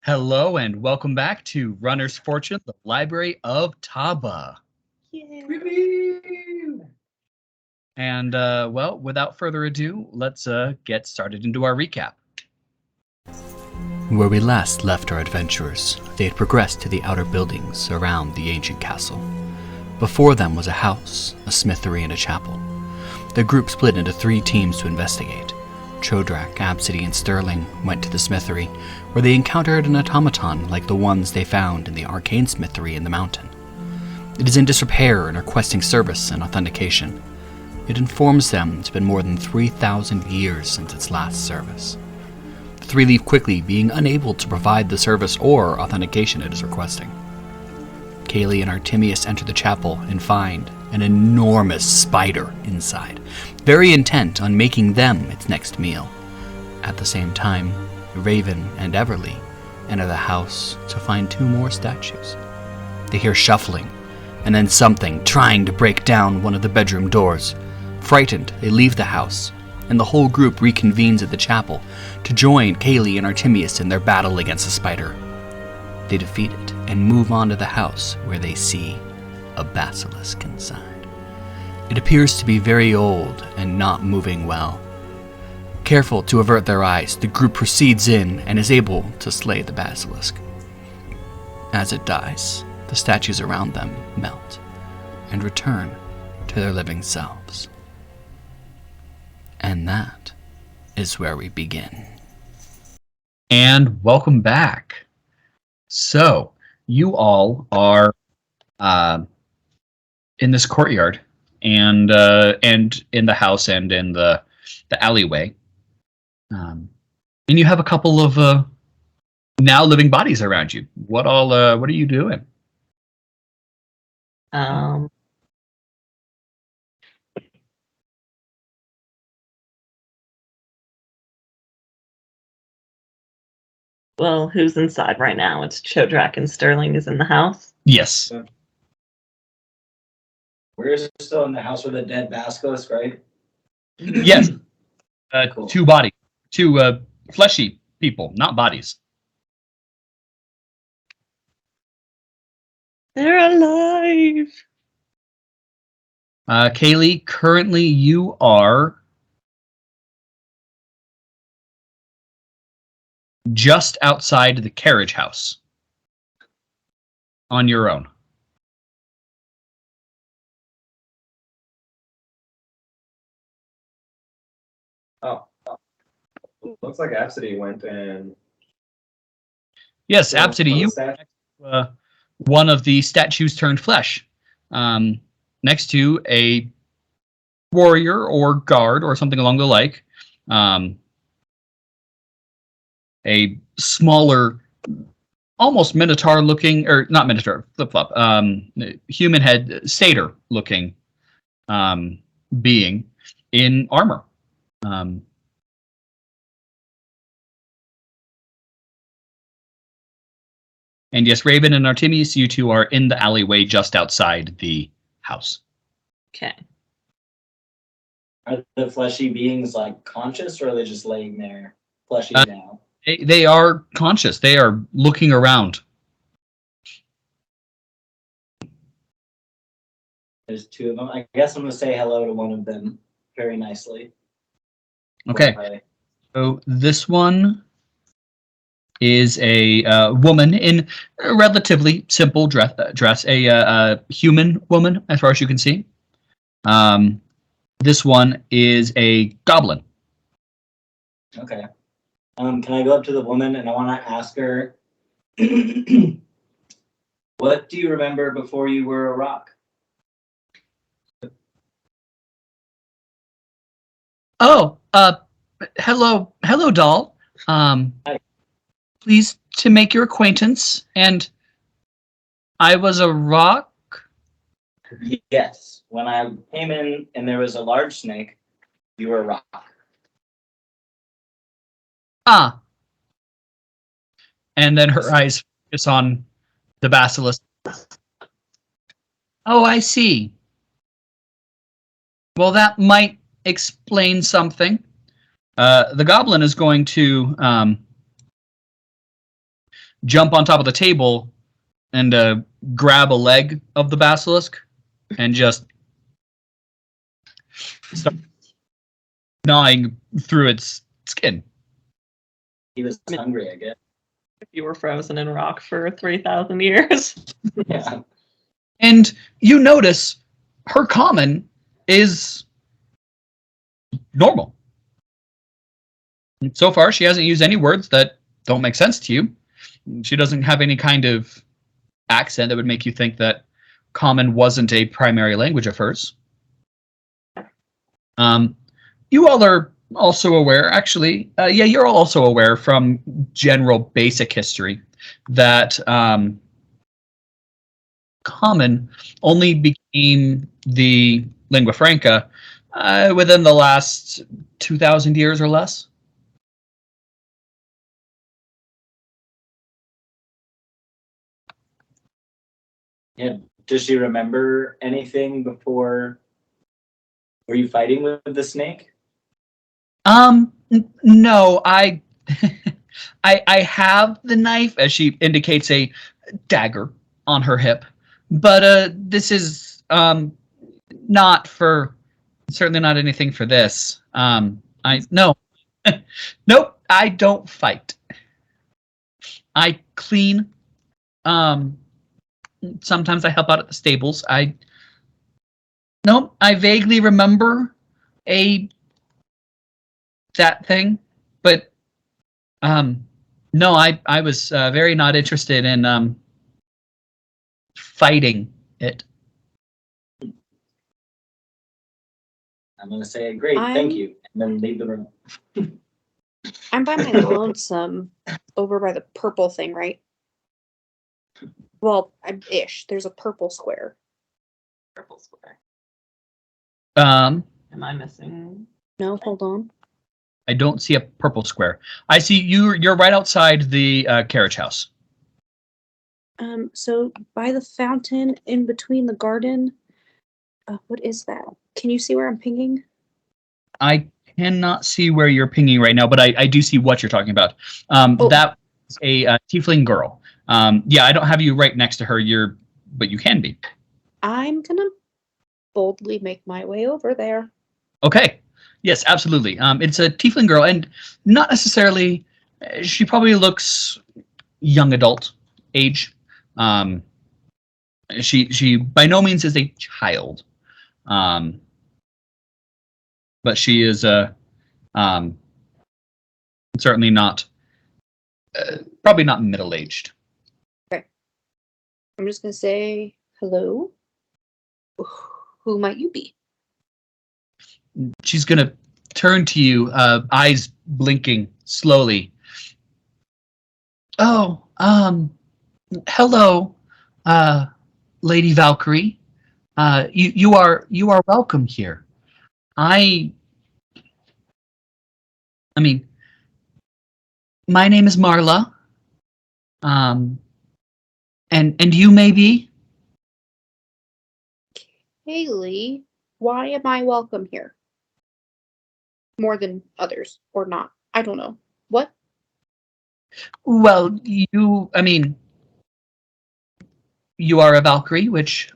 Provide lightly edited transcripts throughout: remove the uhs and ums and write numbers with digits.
Hello and welcome back to Runner's Fortune, the Library of Taba. The Library of Taba. And, well, without further ado, let's get started into our recap. Where we last left our adventurers, they had progressed to the outer buildings around the ancient castle. Before them was a house, a smithery, and a chapel. The group split into 3 teams to investigate. Chodrak, Absidee, and Sterling went to the smithery, where they encountered an automaton like the ones they found in the arcane smithery in the mountain. It is in disrepair and requesting service and authentication. It informs them it's been more than 3,000 years since its last service. The 3 leave quickly, being unable to provide the service or authentication it is requesting. Caleigh and Artimious enter the chapel and find an enormous spider inside, very intent on making them its next meal. At the same time, Rayvvin and Everlee enter the house to find 2 more statues. They hear shuffling, and then something trying to break down one of the bedroom doors. Frightened, they leave the house, and the whole group reconvenes at the chapel to join Caleigh and Artimious in their battle against the spider. They defeat it and move on to the house, where they see a basilisk inside. It appears to be very old and not moving well. Careful to avert their eyes, the group proceeds in and is able to slay the basilisk. As it dies, the statues around them melt and return to their living selves. And that is where we begin. And welcome back. So, you all are in this courtyard and in the house and in the alleyway. And you have a couple of now living bodies around you. What are you doing? Well, who's inside right now? It's Chodrak and Sterling is in the house. Yes. We're still in the house with a dead basilisk, right? Yes. Cool. 2 bodies. 2 fleshy people, not bodies. They're alive! Caleigh, currently you are just outside the carriage house on your own. Oh. Looks like Absidee went and... Yes, Absidee, you one of the statues turned flesh, next to a warrior or guard or something along the like. A smaller, almost minotaur-looking, or not minotaur, flip-flop, human head, satyr-looking being in armor. And yes, Rayvvin and Artimious, you 2 are in the alleyway just outside the house. Okay. Are the fleshy beings like conscious, or are they just laying there fleshy now? They are conscious. They are looking around. There's 2 of them. I guess I'm going to say hello to one of them very nicely. Okay. So this one is a woman in a relatively simple dress, a human woman, as far as you can see. This one is a goblin. Okay. Can I go up to the woman and I want to ask her, what do you remember before you were a rock? Oh, hello, doll. Hi. Pleased to make your acquaintance. And I was a rock? Yes. When I came in and there was a large snake, you were a rock. Ah. And then her eyes focus on the basilisk. Oh, I see. Well, that might explain something. The goblin is going to jump on top of the table and grab a leg of the basilisk and just start gnawing through its skin. He was hungry, I guess. If you were frozen in rock for 3,000 years. Yeah. And you notice her common is normal. So far, she hasn't used any words that don't make sense to you. She doesn't have any kind of accent that would make you think that common wasn't a primary language of hers. You all are also aware, actually, you're all also aware from general basic history that common only became the lingua franca within the last 2,000 years or less. Yeah. Does she remember anything before? Were you fighting with the snake? No, I have the knife, as she indicates a dagger on her hip, but this is not for, certainly not anything for this. No, nope, I don't fight. I clean. Sometimes I help out at the stables. I vaguely remember that thing, but no, I was very not interested in fighting it. I'm going to say, great, thank you, and then leave the room. I'm by my lonesome over by the purple thing, right? Well, ish. There's a purple square. Purple square. Am I missing? No, hold on. I don't see a purple square. I see you're right outside the carriage house. So by the fountain, in between the garden. What is that? Can you see where I'm pinging? I cannot see where you're pinging right now, but I do see what you're talking about. That is a tiefling girl. Yeah, I don't have you right next to her. But you can be. I'm gonna boldly make my way over there. Okay. Yes, absolutely. It's a tiefling girl, and not necessarily. She probably looks young adult age. She by no means is a child, but she is certainly not. Probably not middle aged. Okay. I'm just gonna say hello. Who might you be? She's gonna turn to you, eyes blinking slowly. Oh, hello, Lady Valkyrie. You are welcome here. I mean, my name is Marla. And you may be? Caleigh, why am I welcome here? More than others, or not. I don't know. What? Well, you are a Valkyrie, which,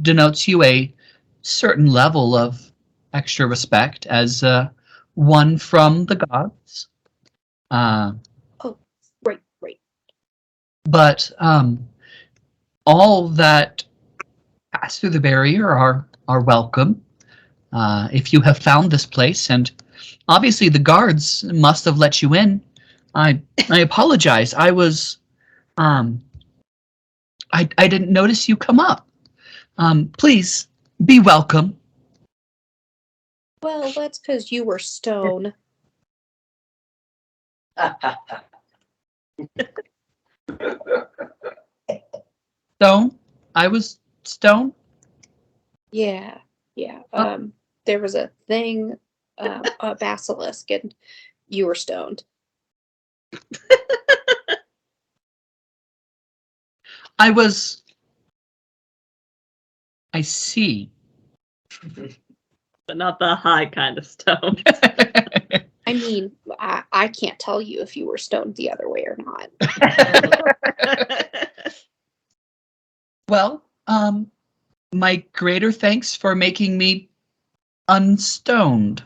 denotes you a certain level of extra respect as one from the gods. Oh, right. But all that pass through the barrier are welcome. If you have found this place, and obviously the guards must have let you in. I apologize. I was I didn't notice you come up. Please be welcome. Well, that's because you were stone. Stone? I was stone? Yeah. There was a thing, a basilisk, and you were stoned. I see. But not the high kind of stone. I mean, I can't tell you if you were stoned the other way or not. not. Well, my greater thanks for making me unstoned.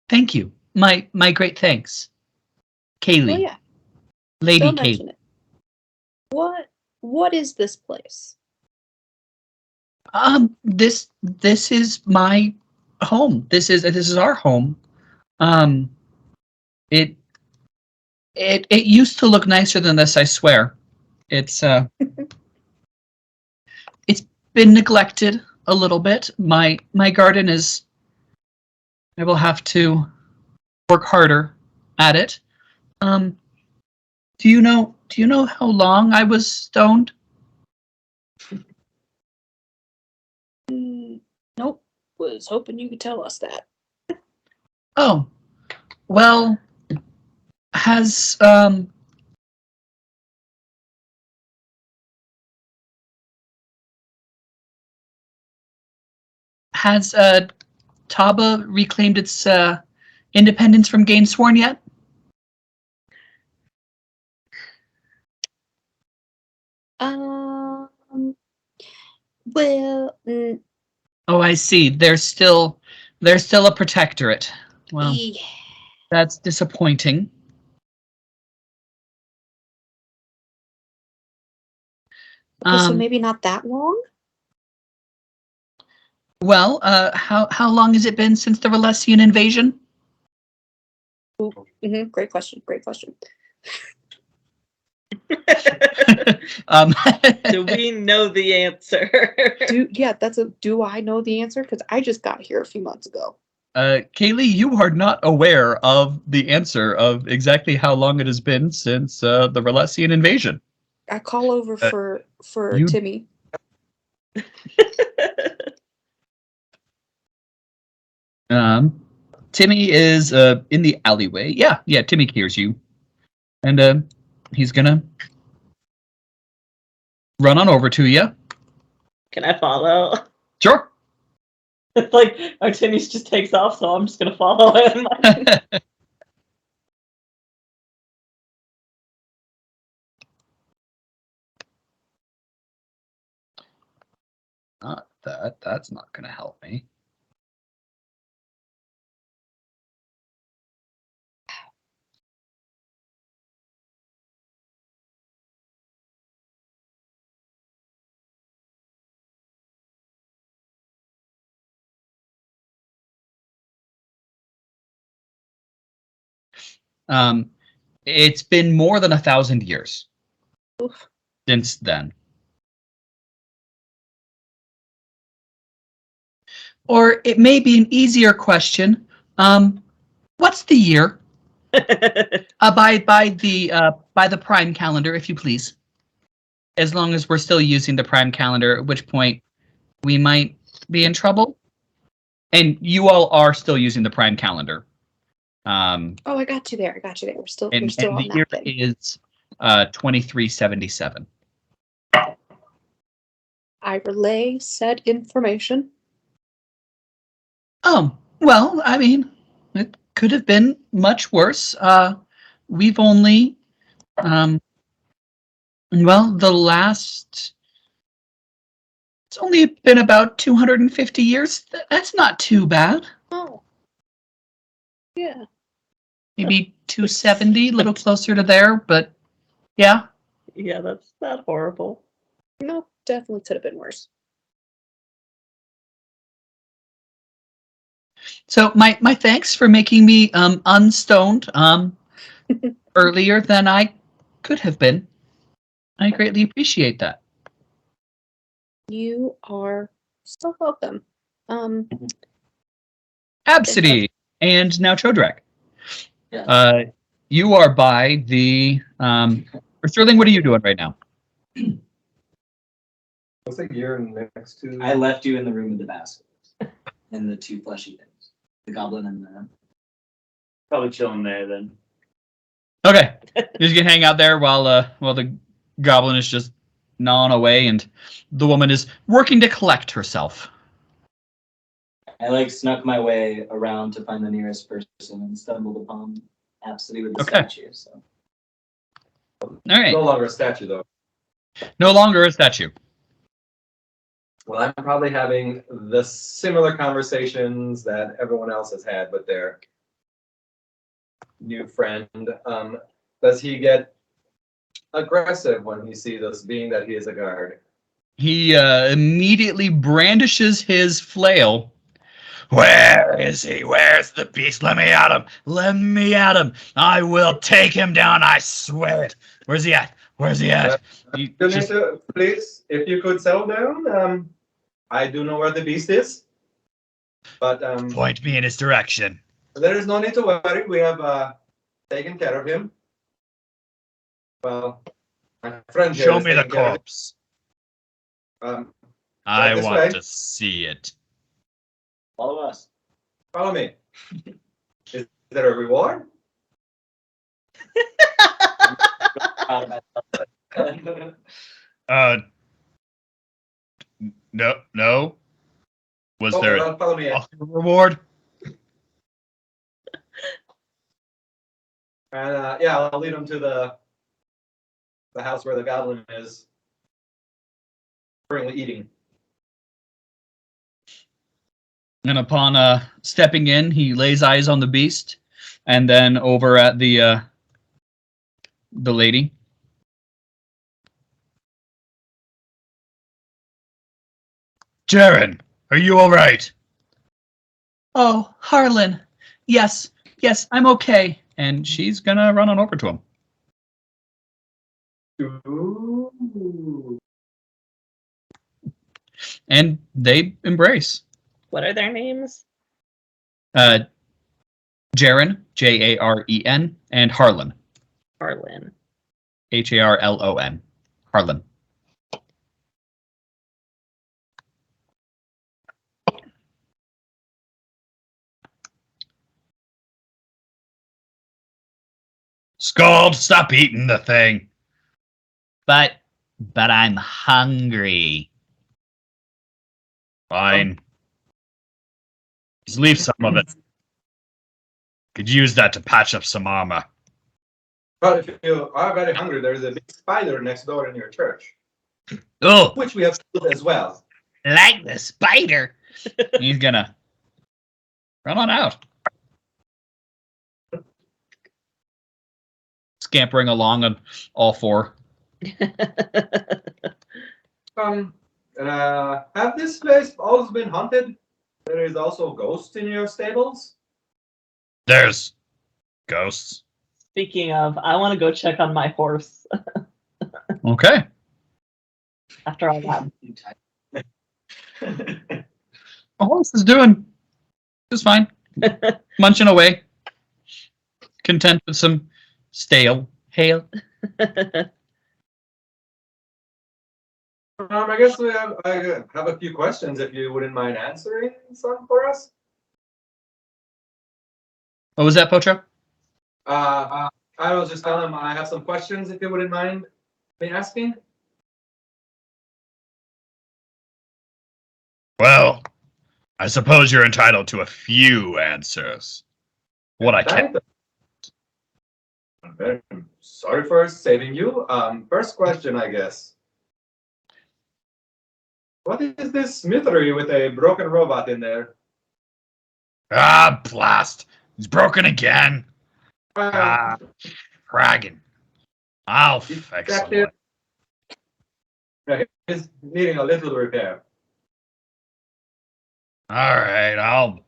Thank you. My great thanks. Caleigh. Oh yeah. Lady Don't Caleigh. mention it. What is this place? This is my home. This is our home. It used to look nicer than this, I swear. It's it's been neglected a little bit. My garden is, I will have to work harder at it. Do you know how long I was stoned? Nope. Was hoping you could tell us that. Oh, well, has Taba reclaimed its independence from Gainsworn yet? Well, Oh, I see. There's still a protectorate. Well, yeah. that's disappointing. Okay, so maybe not that long? Well, how long has it been since the Relesian invasion? Great question. Great question. Do we know the answer? Do I know the answer? Because I just got here a few months ago. Caleigh, you are not aware of the answer of exactly how long it has been since the Relesian invasion. I call over for you- Timmy. Timmy is in the alleyway. Yeah, Timmy hears you. And he's gonna run on over to you. Can I follow? Sure. It's like Artimious just takes off, so I'm just gonna follow him. Not that. That's not gonna help me. It's been more than 1,000 years Oof. since then. Or it may be an easier question. What's the year? By the prime calendar, if you please. As long as we're still using the prime calendar, at which point we might be in trouble. And you all are still using the prime calendar. Oh, I got you there. We're still And on the that year thing. is 2377. I relay said information. Well, I mean, it could have been much worse. We've only, it's only been about 250 years. That's not too bad. Oh. Yeah. Maybe 270, a little closer to there, but yeah. Yeah, that's not horrible. No, definitely could have been worse. So my thanks for making me unstoned earlier than I could have been. I greatly appreciate that. You are so welcome. Absidee and now Chodrak. Yeah. You are by the Sterling, what are you doing right now? What's like you're next to? I left you in the room with the basket and the two fleshy things, the goblin and the. Probably chilling there then. Okay. You're just gonna hang out there while the goblin is just gnawing away and the woman is working to collect herself. I like snuck my way around to find the nearest person and stumbled upon Absidee with the Okay. statue. So All right. No longer a statue, though. No longer a statue. Well, I'm probably having the similar conversations that everyone else has had with their new friend. Does he get aggressive when he sees us, being that he is a guard? He immediately brandishes his flail. Where is he? Where's the beast? Let me at him. Let me at him. I will take him down. I swear it. Where's he at? Where's he at? He just- Please, if you could settle down. I do know where the beast is, but point me in his direction. there is no need to worry. We have taken care of him. Well, my friend here Show is me the taking care of corpse. him. I this want way. to see it. follow us. Follow me. Is there a reward? Proud of myself. No. Was there a Follow me. reward? And yeah, I'll lead him to the house where the goblin is currently eating. And upon stepping in, he lays eyes on the beast, and then over at the lady. Jaren, are you all right? Oh, Harlan. Yes, I'm okay. And she's gonna run on over to him. Ooh. And they embrace. What are their names? Jaren, Jaren, and Harlan, Harlan. Harlon. Harlan. Scald, stop eating the thing. But I'm hungry. Fine. Just leave some of it. Could use that to patch up some armor. But if you are very hungry, there's a big spider next door in your church, Oh, which we have killed as well. like the spider. He's gonna run on out. Scampering along on all four. Have this place always been haunted? There is also ghosts in your stables? There's ghosts. Speaking of, I want to go check on my horse Okay. after all that. The horse is doing just fine. Munching away. Content with some stale hail. I guess I have a few questions if you wouldn't mind answering some for us. What was that, Pocho? I was just telling him I have some questions if you wouldn't mind me asking. Well, I suppose you're entitled to a few answers. What I can. I'm very sorry for saving you. First question, I guess. What is this smithery with a broken robot in there? Ah, blast. He's broken again. Ah, fragging. I'll fix it. He's needing a little repair. All right, I'll.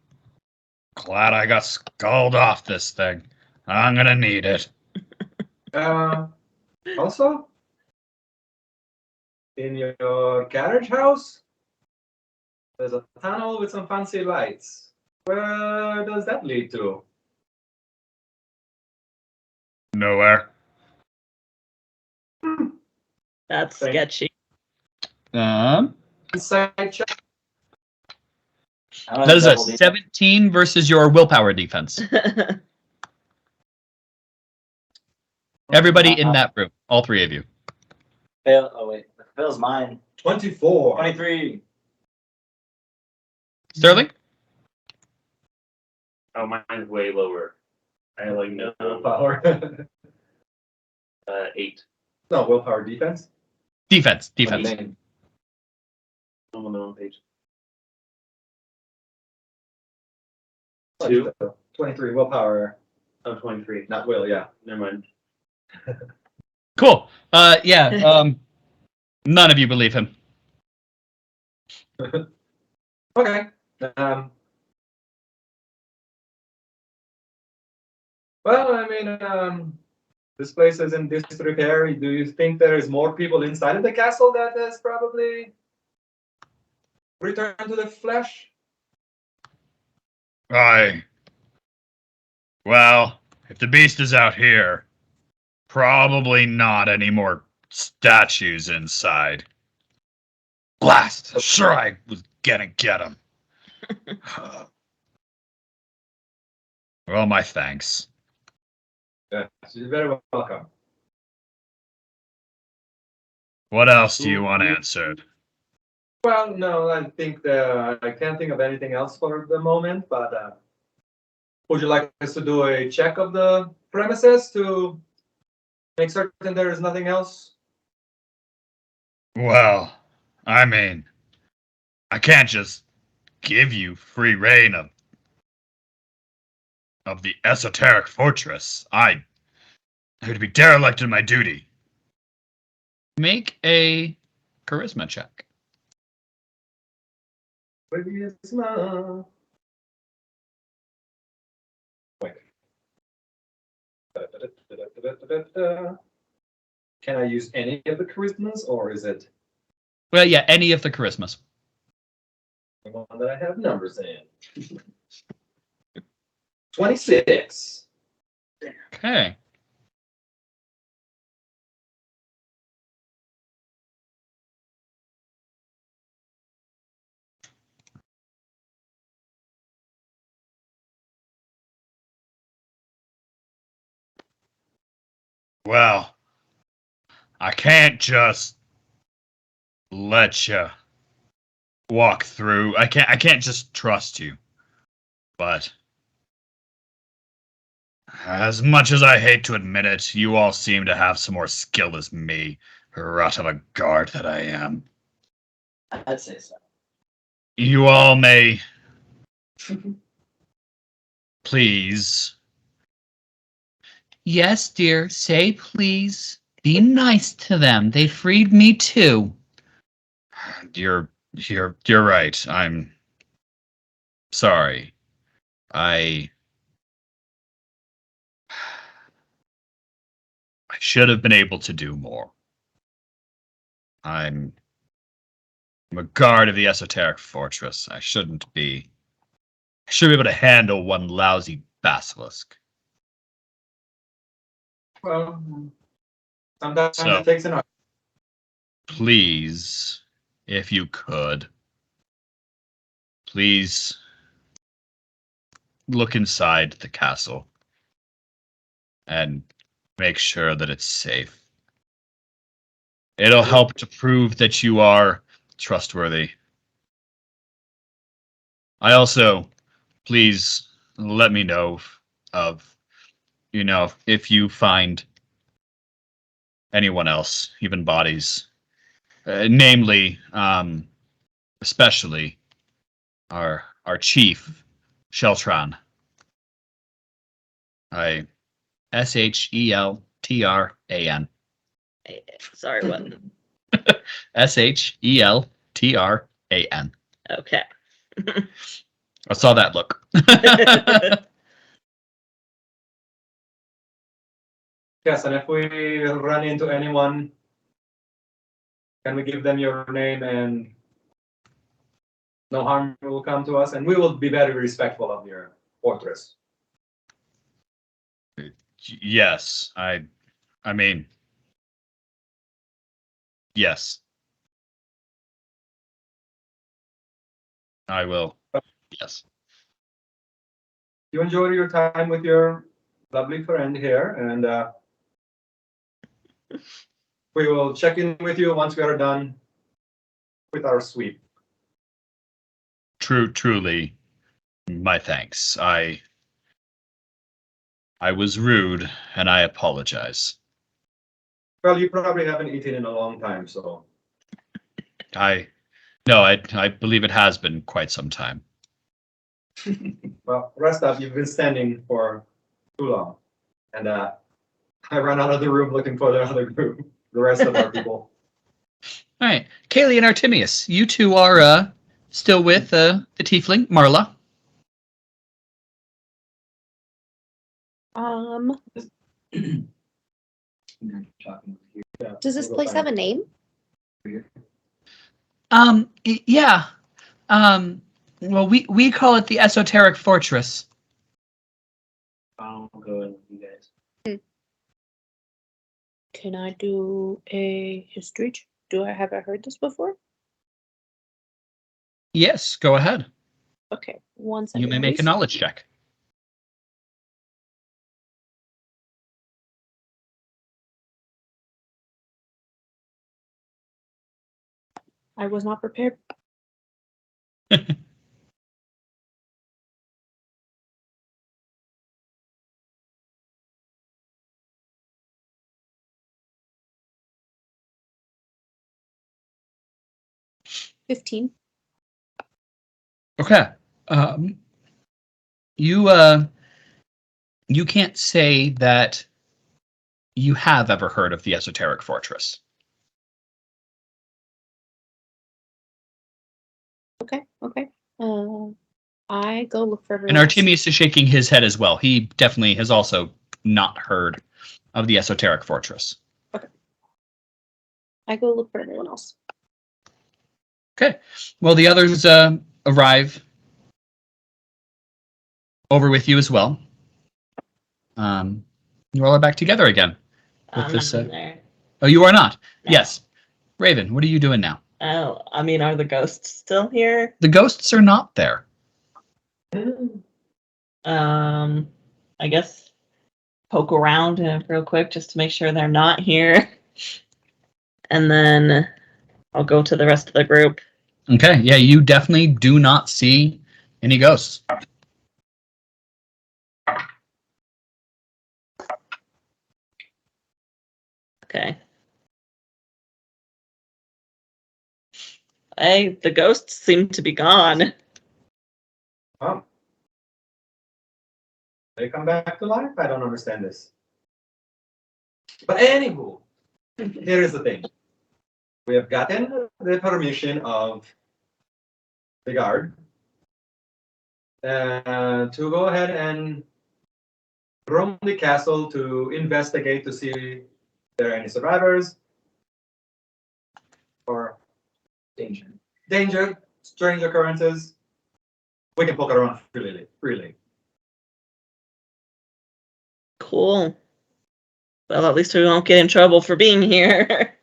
Glad I got skulled off this thing. I'm gonna need it. Also, in your carriage house, there's a tunnel with some fancy lights. Where does that lead to? Nowhere. That's Thank- sketchy. Inside check. That is a 17 versus your willpower defense. Everybody in that room, all three of you. Fail. Oh wait, fail's mine. 24. 23. Sterling? Oh, mine's way lower. I like no Willpower. 8. No, willpower defense. Defense. Main. I'm on the wrong page. Oh, 2. 23 willpower. Oh, 23. Not will, yeah. Never mind. Cool. Yeah. None of you believe him. Okay. Well, I mean, this place is in disrepair. Do you think there is more people inside of the castle that has probably returned to the flesh? Well, if the beast is out here, probably not any more statues inside. Blast! Sure, I was gonna get him. Well, my thanks. Yeah, you're very welcome. What else do you want answered? Well, no, I think I can't think of anything else for the moment, but would you like us to do a check of the premises to make certain there is nothing else? Well, I mean, I can't just give you free reign of the esoteric fortress. I would be derelict in my duty. Make a charisma check. Charisma. Wait. Can I use any of the charismas, or is it Well, yeah, any of the charismas. the one that I have numbers in? 26. Okay. Well, I can't just let you walk through. I can't just trust you. But as much as I hate to admit it, you all seem to have some more skill as me, rot of a guard that I am. I'd say so. You all may please. Yes, dear. Say please. Be nice to them. They freed me too. You're right. I'm sorry. I should have been able to do more. I'm a guard of the esoteric fortress. I should be able to handle one lousy basilisk. Well, sometimes So- it takes an art. Please, if you could, please look inside the castle and make sure that it's safe. It'll help to prove that you are trustworthy. I also, please let me know if you find anyone else, even bodies, namely, especially our chief, Sheltran. Sheltran. Sorry, what? Sheltran. Okay. I saw that look. Yes, and if we run into anyone, can we give them your name and no harm will come to us? And we will be very respectful of your fortress. Yes, I mean, yes. I will. Yes. You enjoy your time with your lovely friend here, and we will check in with you once we are done with our sweep. Truly, my thanks. I I was rude, and I apologize. Well, you probably haven't eaten in a long time, so. I believe it has been quite some time. Well, rest up. You've been standing for too long. And I run out of the room looking for the other group, the rest of our people. All right, Caleigh and Artimious, you two are still with the tiefling Marla. Does this place have a name? Yeah. Well, we call it the Esoteric Fortress. I'll go in with you guys. Can I do a history? Have I heard this before? Yes, go ahead. Okay, 1 second. You may make a please. knowledge check. I was not prepared. $15. Okay. You can't say that you have ever heard of the Esoteric Fortress. Okay. I go look for everyone And else. Artimious is shaking his head as well. He definitely has also not heard of the Esoteric Fortress. I go look for everyone else. Okay. Well, the others arrive over with you as well. You all are back together again. I'm this, not in there. Oh, you are not? No. Yes. Rayvvin, what are you doing now? Oh, I mean, are the ghosts still here? The ghosts are not there. I guess poke around real quick just to make sure they're not here. And then I'll go to the rest of the group. Okay. Yeah, you definitely do not see any ghosts. Okay. Hey, the ghosts seem to be gone. Oh. They come back to life? I don't understand this. But anywho, here is the thing. We have gotten the permission of the guard to go ahead and roam the castle to investigate to see if there are any survivors or danger, strange occurrences. We can poke around freely. Cool. Well, at least we won't get in trouble for being here.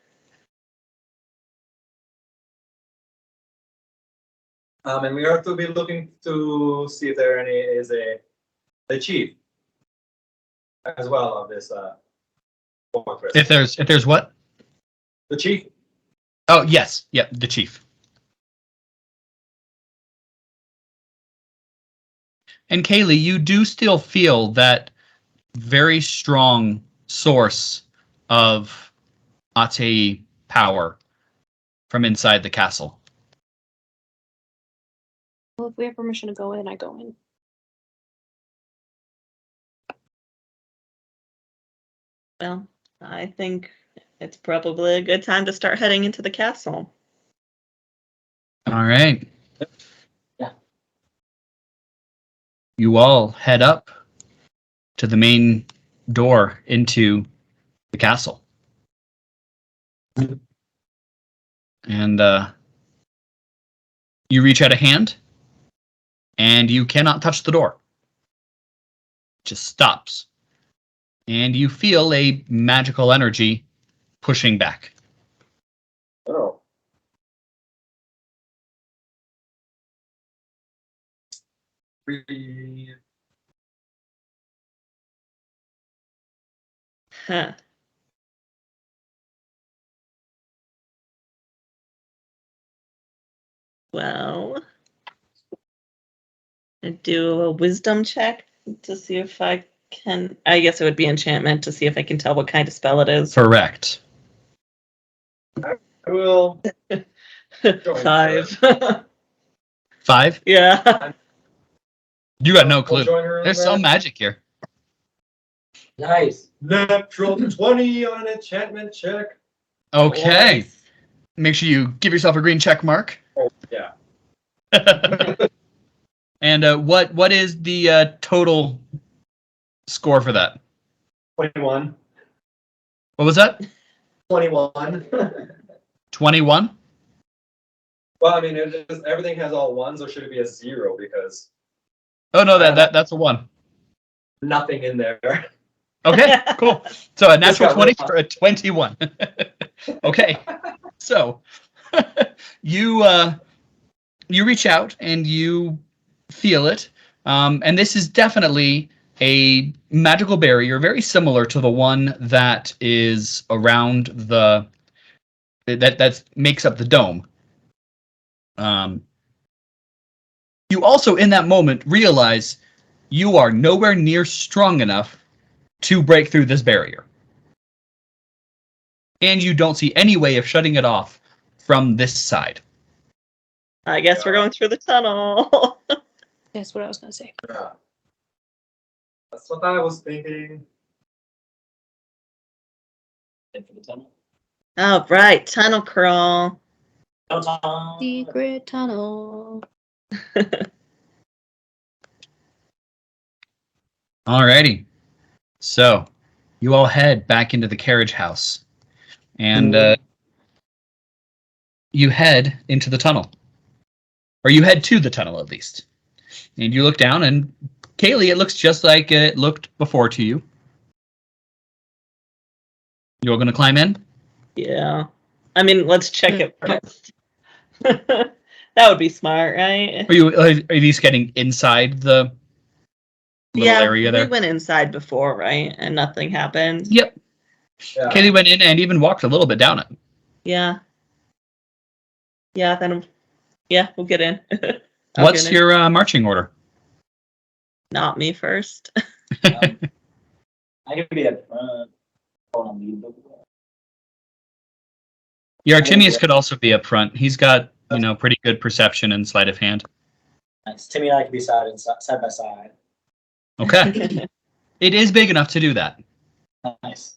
And we are to be looking to see if there is the chief as well of this fortress. If there's what? The chief. Oh, yes. Yep, the chief. And Caleigh, you do still feel that very strong source of Abcde power from inside the castle. Well, if we have permission to go in, I go in. Well, I think it's probably a good time to start heading into the castle. All right. Yeah. You all head up to the main door into the castle. And you reach out a hand, and you cannot touch the door. It just stops. And you feel a magical energy pushing back. Oh. Huh. Well, I do a wisdom check to see if I I guess it would be enchantment to see if I can tell what kind of spell it is. Correct. I will. 5. 5? Yeah. You got no I'll clue. join her in There's that. some magic here. Nice. Natural 20 on an enchantment check. Okay. Nice. Make sure you give yourself a green check mark. Oh, yeah. And what is the total score for that? 21. What was that? 21. 21? Well, I mean, everything has all ones, or should it be a 0 because Oh no, that's a 1. nothing in there. Okay, cool. So a natural got 20 rough. for a 21. Okay. So you reach out and you feel it. And this is definitely a magical barrier, very similar to the one that is around that makes up the dome. You also, in that moment, realize you are nowhere near strong enough to break through this barrier. And you don't see any way of shutting it off from this side. I guess we're going through the tunnel. That's what I was gonna say. Yeah. That's what I was thinking. Head for the tunnel. Oh, right. Tunnel crawl. Secret tunnel. Alrighty. So, you all head back into the carriage house. And you head into the tunnel. Or you head to the tunnel, at least. And you look down, and Caleigh, it looks just like it looked before to you. You all going to climb in? Yeah. I mean, let's check it first. That would be smart, right? Are you at least getting inside the little area there? We went inside before, right? And nothing happened. Yep. Yeah. Caleigh went in and even walked a little bit down it. Yeah. Yeah, then we'll get in. I'll What's get in. your marching order? Not me first. I can be at front. Hold on, lead the way. Your Artimious could also be up front. He's got, pretty good perception and sleight of hand. Nice. Timmy and I can be side by side. Okay. It is big enough to do that. Nice.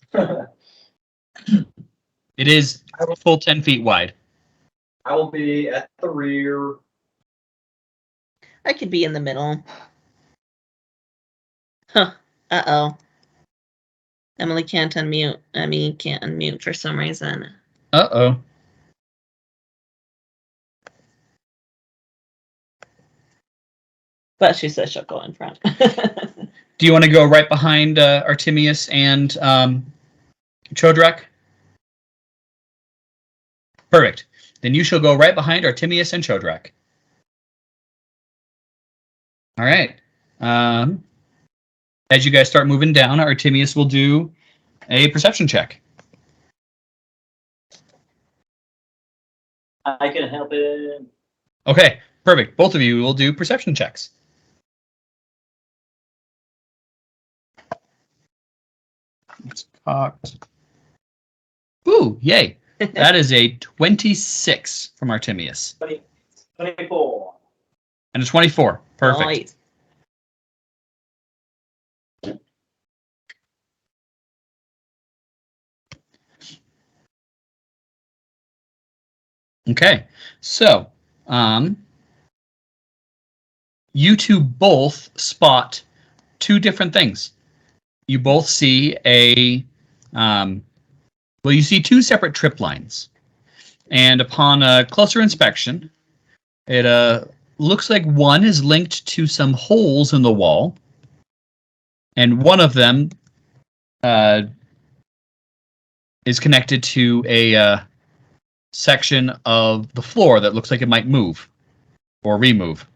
It is full 10 feet wide. I will be at the rear. I could be in the middle. Huh. Uh-oh. Emily can't unmute. Emmy can't unmute for some reason. Uh-oh. But she says she'll go in front. Do you want to go right behind Artimious and Chodrak? Perfect. Then you shall go right behind Artimious and Chodrak. All right. As you guys start moving down, Artimious will do a perception check. I can help it. Okay, perfect. Both of you will do perception checks. It's cocked. Ooh, yay. That is a 26 from Artimious. 24. And a 24. Perfect. Nice. Okay, so you two both spot two different things. You both see you see two separate trip lines. And upon a closer inspection, it looks like one is linked to some holes in the wall, and one of them is connected to a section of the floor that looks like it might move or remove.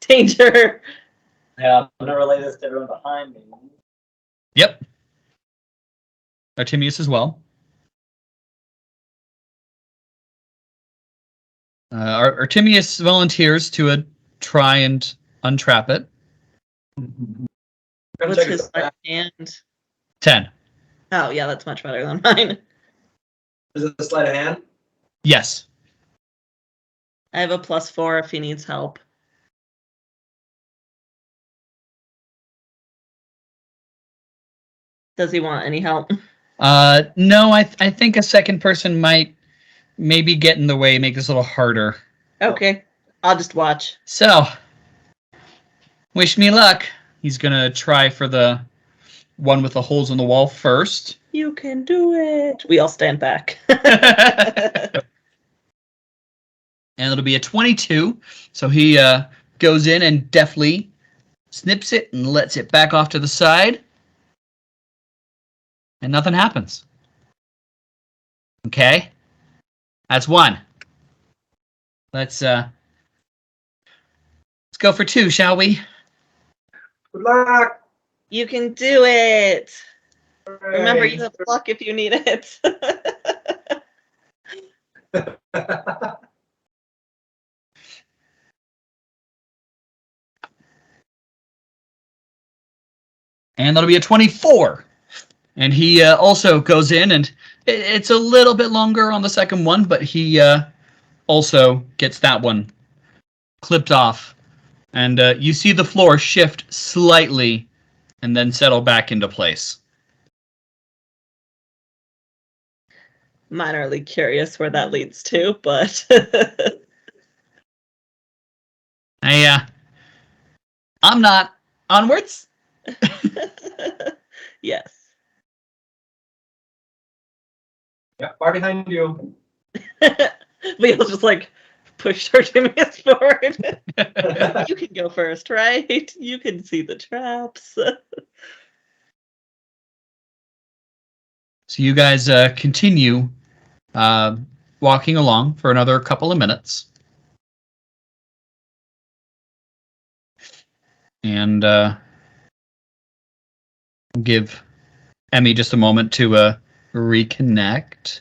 Danger. Yeah, I'm gonna relay this to everyone behind me. Yep. Artimious as well. Artimious volunteers to try and untrap it. Come What's check his his stats. left hand? 10. Oh, yeah, that's much better than mine. Is it a sleight of hand? Yes. I have a +4 if he needs help. Does he want any help? No, I think a second person might maybe get in the way, make this a little harder. Okay, I'll just watch. So, wish me luck. He's gonna try for the one with the holes in the wall first. You can do it. We all stand back. And it'll be a 22. So he goes in and deftly snips it and lets it back off to the side. And nothing happens. Okay. That's 1. Let's go for 2, shall we? Good luck. You can do it. Remember, Hooray. you have luck if you need it. And that'll be a 24. And he also goes in, and it's a little bit longer on the second one, but he also gets that one clipped off. And you see the floor shift slightly and then settle back into place. Minorly curious where that leads to, but I'm not. Onwards? yes. Yeah, far behind you. We'll just like push Artimious forward. You can go first, right? You can see the traps. So you guys continue walking along for another couple of minutes. And give Emmy just a moment to reconnect.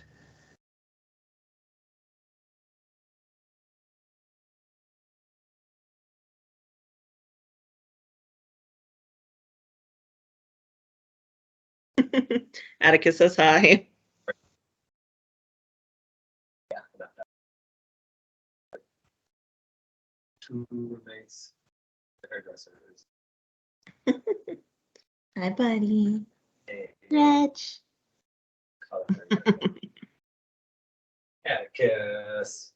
Atticus says hi. Two roommates. The hairdressers. Hi, buddy. Hey. Reg. Atticus.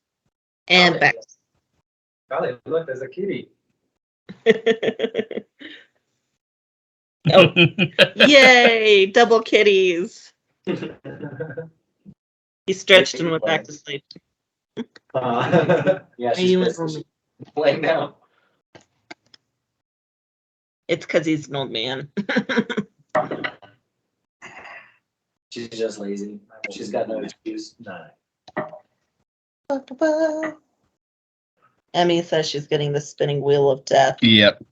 And Caleigh. back. Caleigh, look, there's a kitty. Oh, yay! Double kitties. He stretched and went back to sleep. Yeah, Are she's you pissed an 'cause old- she's laying down. It's because he's an old man. She's just lazy. She's got no excuse. Emmy says she's getting the spinning wheel of death. Yep.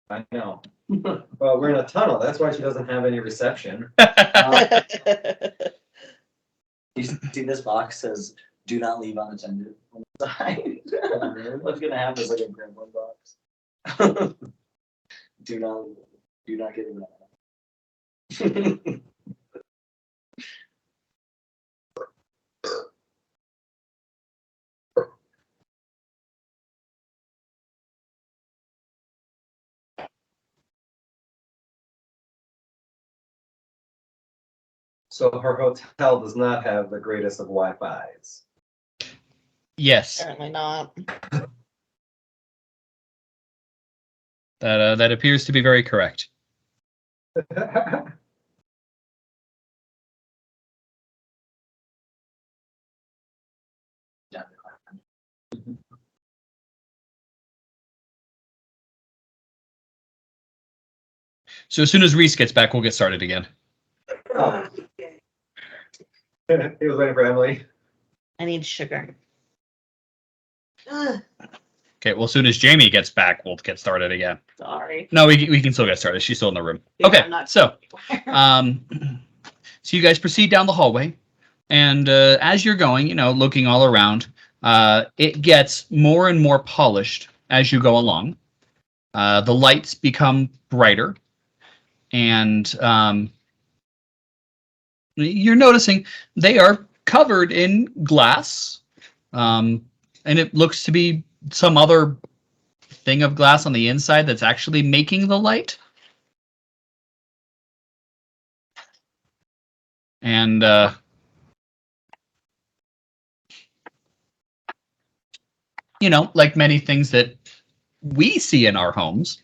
I know. Well, we're in a tunnel. That's why she doesn't have any reception. You see this box says, "Do not leave unattended" on the side. What's gonna happen is like a gremlin box. do not get in that. So her hotel does not have the greatest of Wi-Fi's. Yes. Apparently not. That appears to be very correct. So as soon as Rhys gets back, we'll get started again. Oh. He was waiting for Emily. I need sugar. Okay, well, as soon as Jaimie gets back, we'll get started again. Sorry. No, we can still get started. She's still in the room. Yeah, Okay, I'm not so anywhere. so you guys proceed down the hallway, and as you're going, looking all around, it gets more and more polished as you go along. The lights become brighter, and you're noticing they are covered in glass, and it looks to be some other thing of glass on the inside that's actually making the light. And like many things that we see in our homes.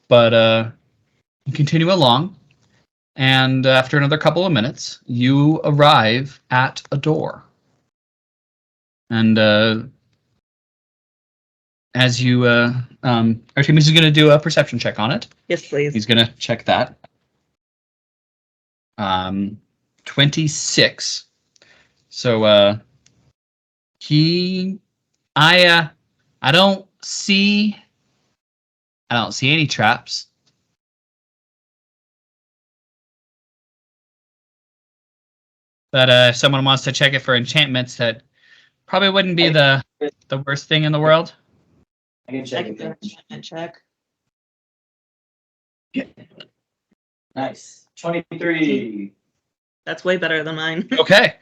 But you continue along, and after another couple of minutes, you arrive at a door. And as you, Artimious is going to do a perception check on it. Yes, please. He's going to check that. 26. So I don't see any traps. But if someone wants to check it for enchantments, that probably wouldn't be the worst thing in the world. I can I check can do an it. enchantment check. Nice. 23. That's way better than mine. Okay.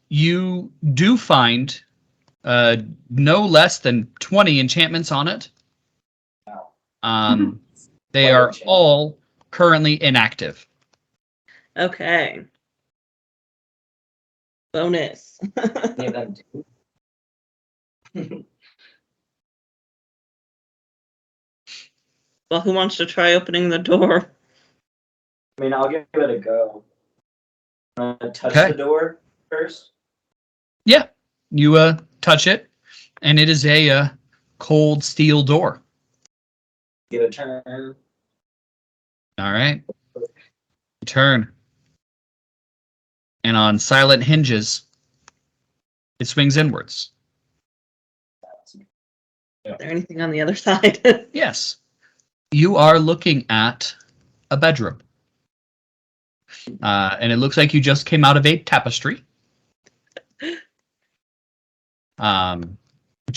You do find no less than 20 enchantments on it. Wow. They Quite are enchantment. all currently inactive. Okay. Bonus. Any of them do. Well, who wants to try opening the door? I mean, I'll give it a go. Touch Okay. the door first. Yeah. You touch it, and it is a cold steel door. Give it a turn. All right. Turn. And on silent hinges, it swings inwards. Is there anything on the other side? Yes. You are looking at a bedroom. And it looks like you just came out of a tapestry. But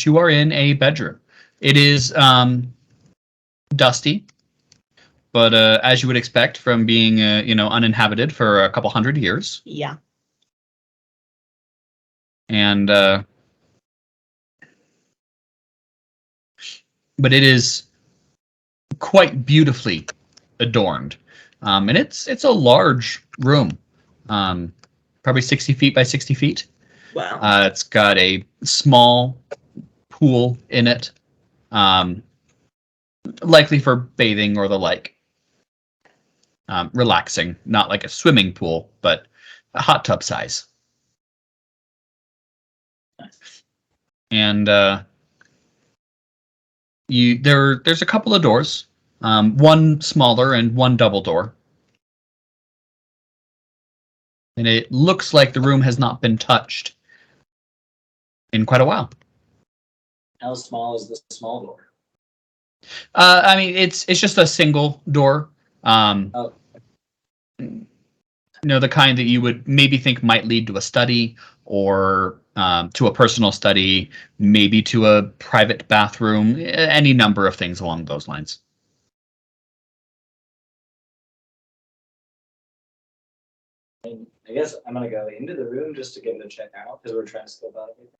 you are in a bedroom. It is dusty, but as you would expect from being uninhabited for a couple hundred years. Yeah. And but it is quite beautifully adorned, and it's a large room, probably 60 feet by 60 feet. Wow. It's got a small pool in it, likely for bathing or the like. Relaxing, not like a swimming pool, but a hot tub size. And there's a couple of doors, one smaller and one double door. And it looks like the room has not been touched in quite a while. How small is this small door? I mean, it's just a single door. Oh. The kind that you would maybe think might lead to a study or to a personal study, maybe to a private bathroom, any number of things along those lines. I guess I'm gonna go into the room just to give it a check out because we're trying to scope out everything.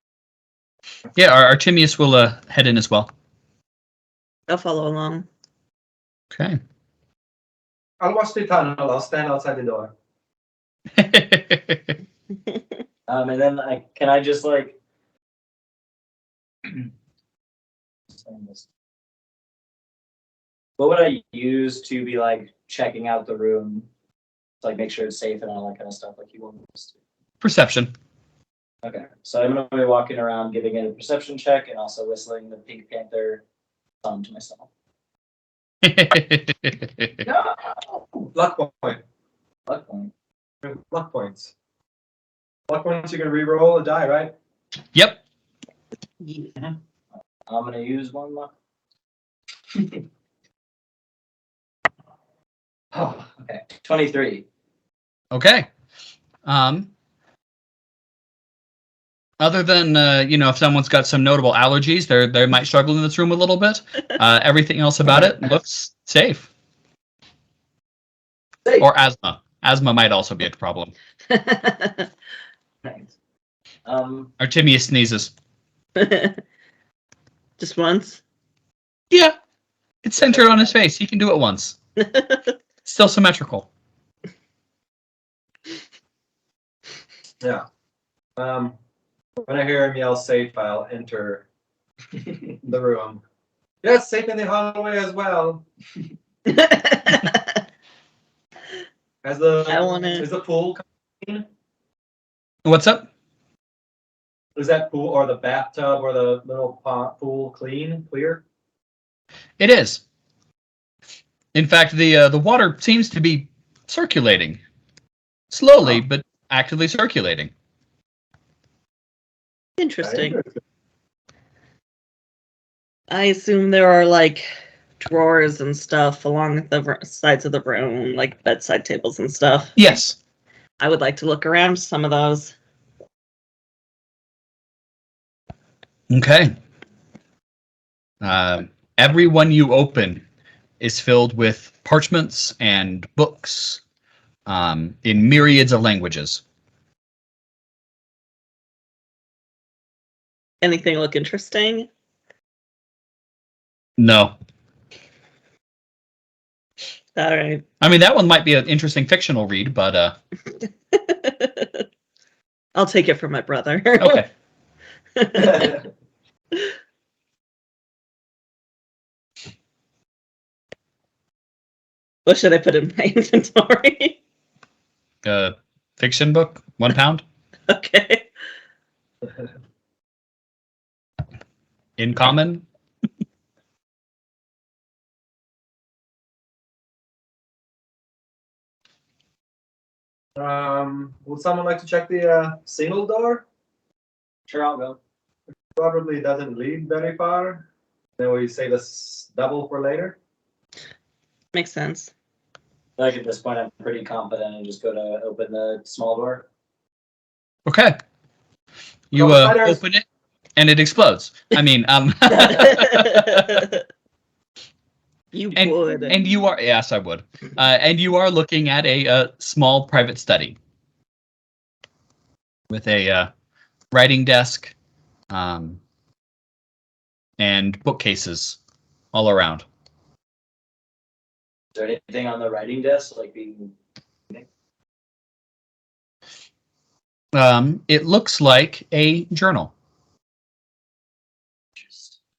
Yeah, our Artimious will head in as well. I'll follow along. Okay. I'll watch the tunnel. I'll stand outside the door. And then can I just like what would I use to be like checking out the room to like make sure it's safe and all that kind of stuff like you want us to? Perception. Okay, so I'm gonna be walking around giving it a perception check and also whistling the Pink Panther song to myself. No! Luck point. Luck point. Luck points. Luck points, you can re-roll a die, right? Yep. Yeah. I'm gonna use one luck. Oh, okay. 23. Okay. Other than if someone's got some notable allergies, they might struggle in this room a little bit. Everything else about it looks safe. Safe. Or asthma. Asthma might also be a problem. Thanks. Artimious sneezes. Just once. Yeah. It's centered on his face. He can do it once. Still symmetrical. Yeah. When I hear him yell safe, I'll enter the room. Yes, safe in the hallway as well. Is the pool clean? What's up? Is that pool or the bathtub or the little pool clear? It is. In fact, the water seems to be circulating. Slowly, but actively circulating. Interesting. I assume there are like drawers and stuff along the sides of the room, like bedside tables and stuff. Yes. I would like to look around some of those. Okay. Every one you open is filled with parchments and books in myriads of languages. Anything look interesting? No. All right. I mean, that one might be an interesting fictional read, but I'll take it from my brother. okay. What should I put in my inventory? Fiction book, £1. Okay. In common. Would someone like to check the single door? Sure, I'll go. Probably doesn't lead very far. Then we save this double for later. Makes sense. Like at this point, I'm pretty confident and just go to open the small door. Okay. You open it, and it explodes. I mean, You and, would. and you are, yes, I would. And you are looking at a small private study with a writing desk and bookcases all around. Is there anything on the writing desk, like being? It looks like a journal.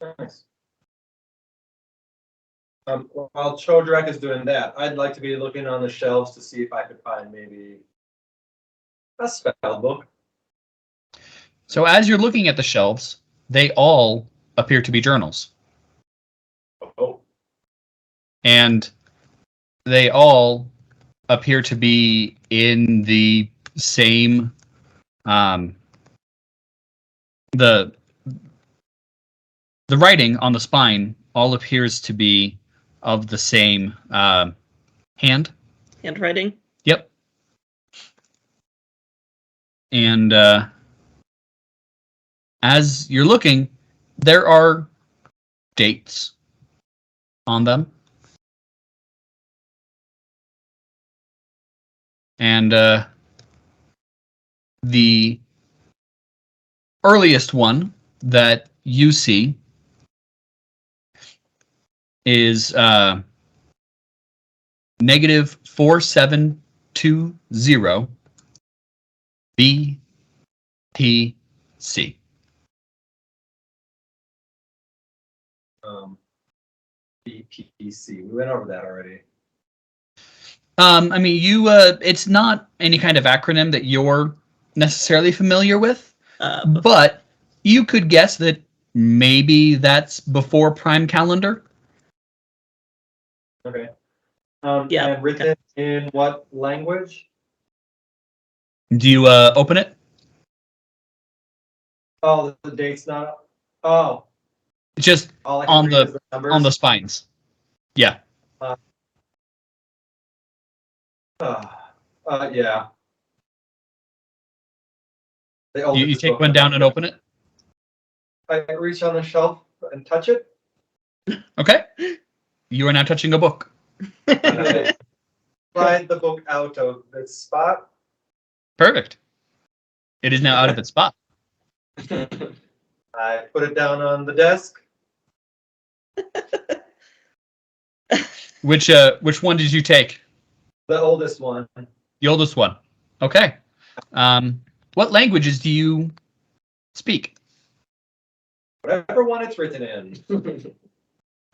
Nice. While Chodrak is doing that, I'd like to be looking on the shelves to see if I could find maybe a spell book. So as you're looking at the shelves, they all appear to be journals. Oh. And they all appear to be in the same the writing on the spine all appears to be of the same Handwriting? Yep. And as you're looking, there are dates on them. And the earliest one that you see is negative 4720 BTC. BPC. We went over that already. I mean, it's not any kind of acronym that you're necessarily familiar with, but you could guess that maybe that's before Prime Calendar. Okay. Yeah. And written in what language? Do you open it? Oh, the date's not up. Oh, Just all I can on read is the numbers. on the spines. Yeah. Yeah. The You oldest take book one on down the- and open it. I reach on the shelf and touch it. Okay. You are now touching a book. And I slide the book out of its spot. Perfect. It is now out of its spot. I put it down on the desk. Which one did you take? The oldest one. The oldest one. Okay. What languages do you speak? Whatever one it's written in.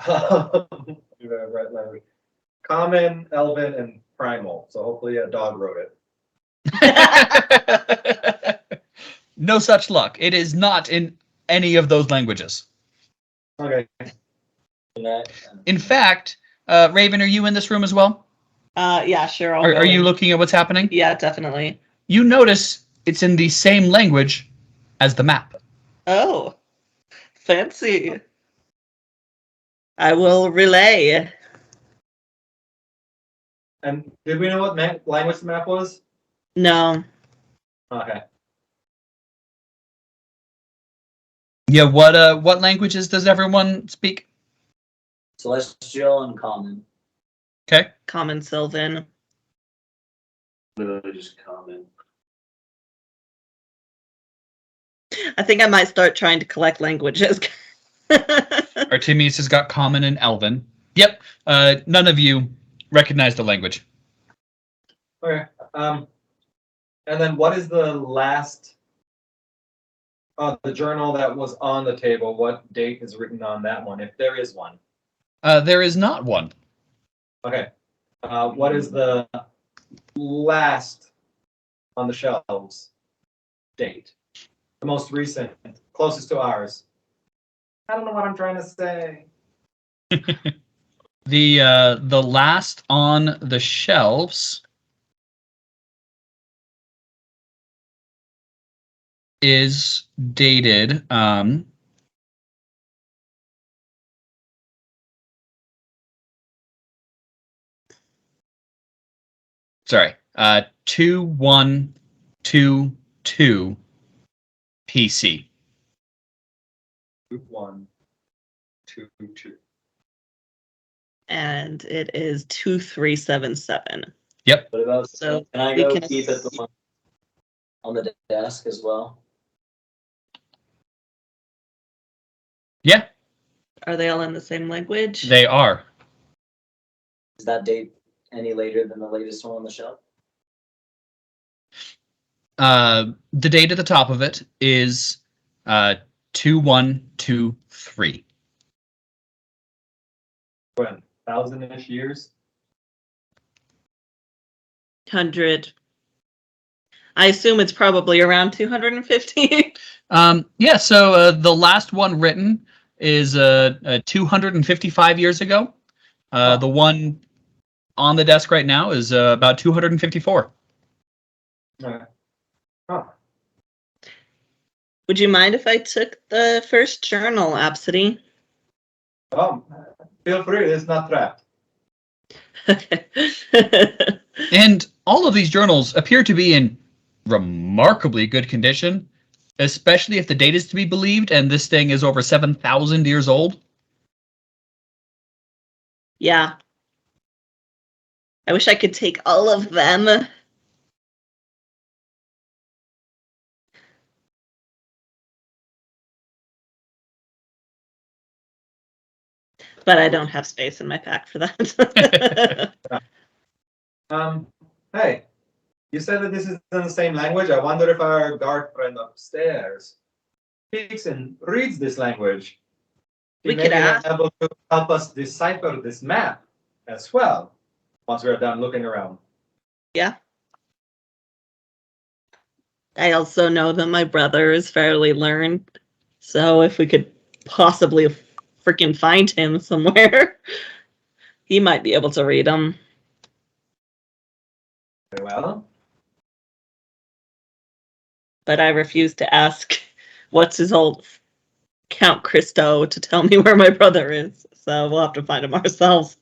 Right language. Common, Elven, and Primal. So hopefully a dog wrote it. No such luck. It is not in any of those languages. Okay. In fact, Rayvvin, are you in this room as well? Yeah, sure. I'll Are, go are you in. looking at what's happening? Yeah, definitely. You notice it's in the same language as the map. Oh, fancy. I will relay. And did we know what language the map was? No. Okay. Yeah, what languages does everyone speak? Celestial and common. Okay. Common Sylvan. Literally just common. I think I might start trying to collect languages. Artimious has got common and elven. Yep. None of you recognize the language. Okay. And then what is the last the journal that was on the table? What date is written on that one, if there is one? There is not one. Okay. What is the last on the shelves date? The most recent, closest to ours. I don't know what I'm trying to say. The last on the shelves is dated sorry, 2122 PC. Group 1, 2, 2. And it is 2377. Yep. What about, So can I we go can keep it the one on the desk as well? Yeah, Are they all in the same language? they are. Is that date any later than the latest one on the shelf? The date at the top of it is 2123. When? 1,000-ish years? 100. I assume it's probably around 250. Yeah, so the last one written is 255 years ago. The one on the desk right now is about 254. Okay. Oh. Would you mind if I took the first journal, Absidee? Feel free, it's not trapped. Okay. And all of these journals appear to be in remarkably good condition, especially if the date is to be believed, and this thing is over 7,000 years old. Yeah. I wish I could take all of them. But I don't have space in my pack for that. Hey, you said that this is in the same language. I wonder if our guard friend upstairs speaks and reads this language. He We may could be ask. able to help us decipher this map as well, once we're done looking around. Yeah. I also know that my brother is fairly learned. So if we could possibly freaking find him somewhere, he might be able to read them. Very well. But I refuse to ask what's his old Count Christo to tell me where my brother is. So we'll have to find him ourselves.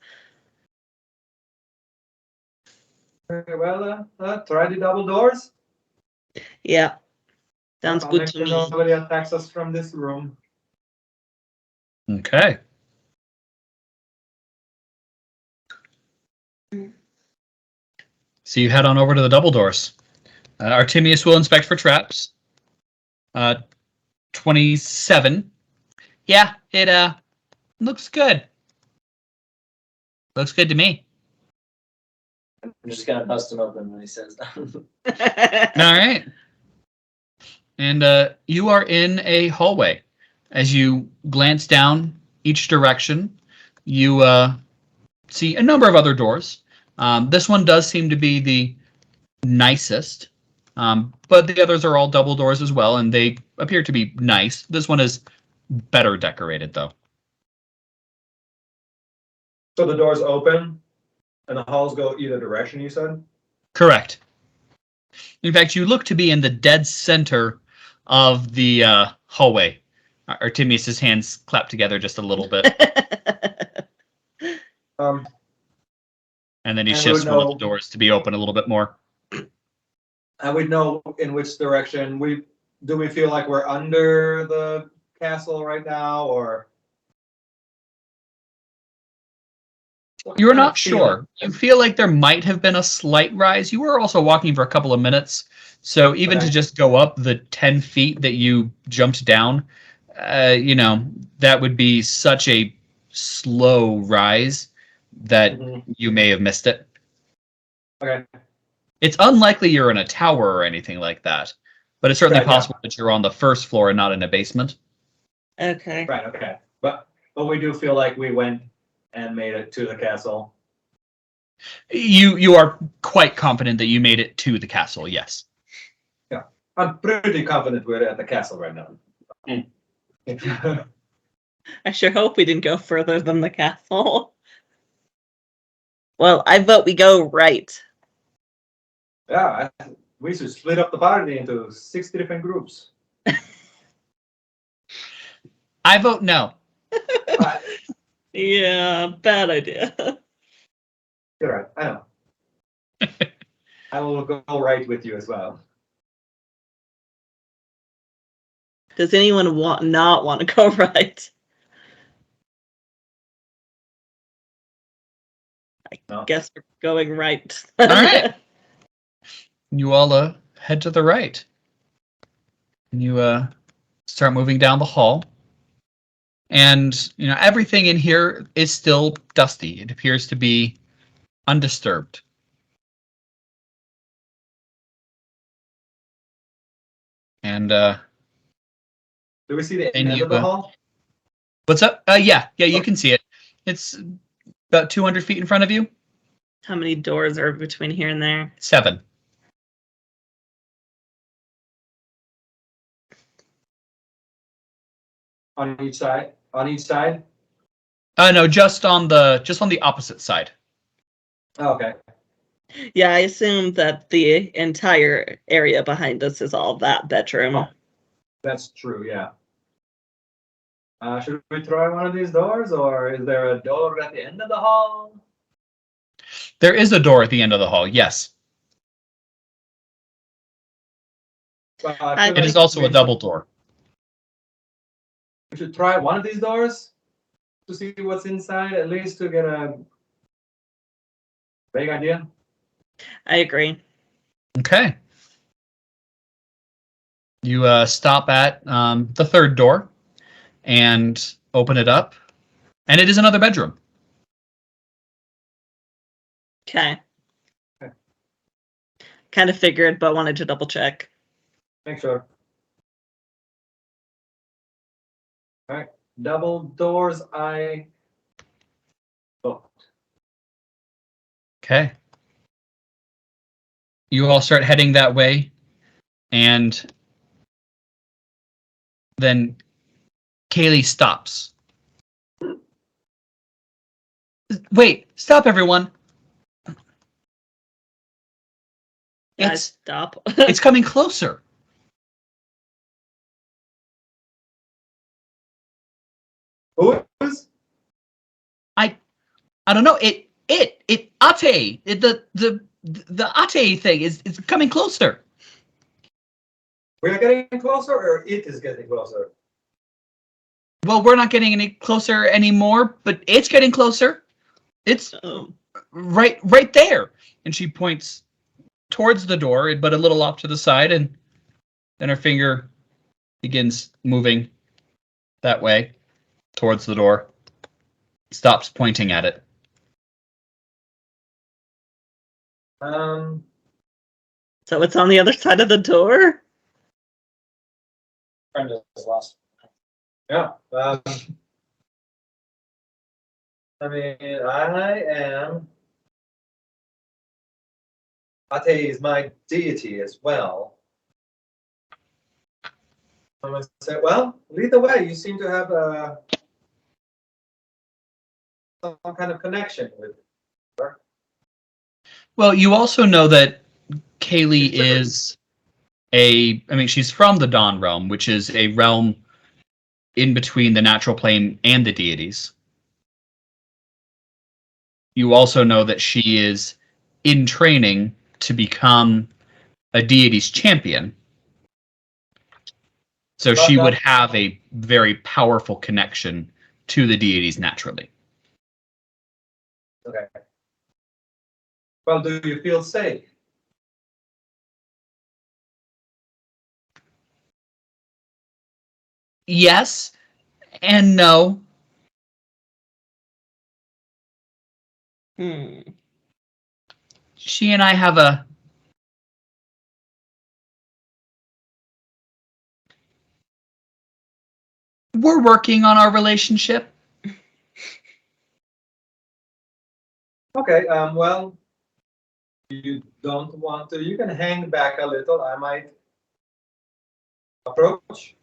Very well, try the double doors. Yeah. Sounds I'll good make to sure me. nobody attacks us from this room. Okay. So you head on over to the double doors. Artimious will inspect for traps. 27. Yeah, it looks good. Looks good to me. I'm just gonna bust him open when he says that. All right. And you are in a hallway. As you glance down each direction, you see a number of other doors. This one does seem to be the nicest, but the others are all double doors as well, and they appear to be nice. This one is better decorated, though. So the doors open, and the halls go either direction, you said? Correct. In fact, you look to be in the dead center of the hallway. Artimius' hands clap together just a little bit, Um, and then he And we shifts would one of know- the doors to be open a little bit more. and we know in which direction do we feel like we're under the castle right now, or? You're not sure. You feel like there might have been a slight rise. You were also walking for a couple of minutes, so even to Okay. just go up the 10 feet that you jumped down, that would be such a slow rise that Mhm. you may have missed it. Okay. It's unlikely you're in a tower or anything like that, but it's certainly Right, yeah. possible that you're on the first floor and not in a basement. Okay. Right, okay. But we do feel like we went and made it to the castle. You are quite confident that you made it to the castle, yes. I'm pretty confident we're at the castle right now. I sure hope we didn't go further than the castle. Well, I vote we go right. Yeah, we should split up the party into 60 different groups. I vote no. But, Yeah, bad idea. you're right, I know. I will go right with you as well. Does anyone not want to go right? No. Guess we're going right. All right. You all head to the right. And you start moving down the hall. And everything in here is still dusty. It appears to be undisturbed. And Do we see the And end you, of the hall? what's up? Yeah, you can see it. It's about 200 feet in front of you. How many doors are between here and there? 7. On each side? On each side? No, just on the opposite side. Oh, okay. Yeah, I assume that the entire area behind us is all that bedroom. Oh. That's true, yeah. Should we try one of these doors, or is there a door at the end of the hall? There is a door at the end of the hall. Yes, Well, I feel it is like also a we double door. We should try one of these doors to see what's inside, at least to get a vague idea. I agree. Okay. You stop at the third door and open it up, and it is another bedroom. Okay. Okay. Kind of figured, but wanted to double check. Make sure. All right, double doors. I vote. Okay. You all start heading that way, and then Caleigh stops. Wait, stop everyone. Guys, stop. It's coming closer. I don't know. Ate. The Ate thing is coming closer. We are getting closer, or it is getting closer? Well, we're not getting any closer anymore, but it's getting closer. It's right there. And she points towards the door, but a little off to the side, and then her finger begins moving that way towards the door. Stops pointing at it. So it's on the other side of the door? Friend is lost. Yeah. I mean, I am. Ate is my deity as well. I'm gonna say, well, lead the way. You seem to have some kind of connection with her. Well, you also know that Caleigh is she's from the Dawn Realm, which is a realm in between the natural plane and the deities. You also know that she is in training to become a deity's champion. So she would have a very powerful connection to the deities naturally. Okay. Well, do you feel safe? Yes and no. She and I have we're working on our relationship. Okay, well, you don't want to. You can hang back a little. I might approach.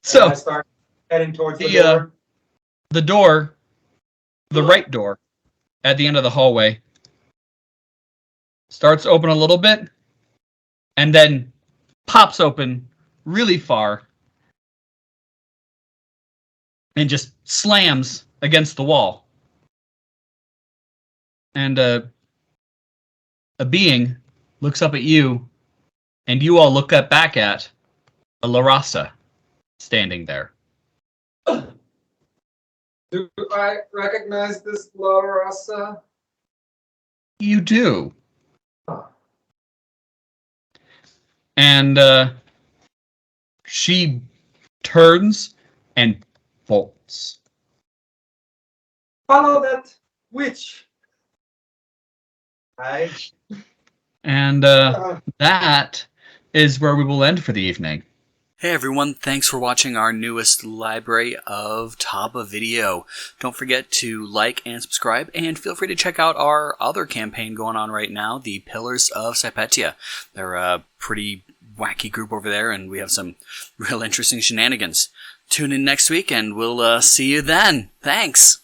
So and I start heading towards the door. The door, the right door, at the end of the hallway, starts open a little bit, and then pops open really far, and just slams against the wall. And a being looks up at you, and you all look up back at a Larasa standing there. Do I recognize this Larasa? You do. Huh. And she turns and bolts. Follow that witch. And that is where we will end for the evening. Hey everyone, thanks for watching our newest library of Taba video. Don't forget to like and subscribe, and feel free to check out our other campaign going on right now, the Pillars of Sypetia. They're a pretty wacky group over there, and we have some real interesting shenanigans. Tune in next week, and we'll see you then. Thanks!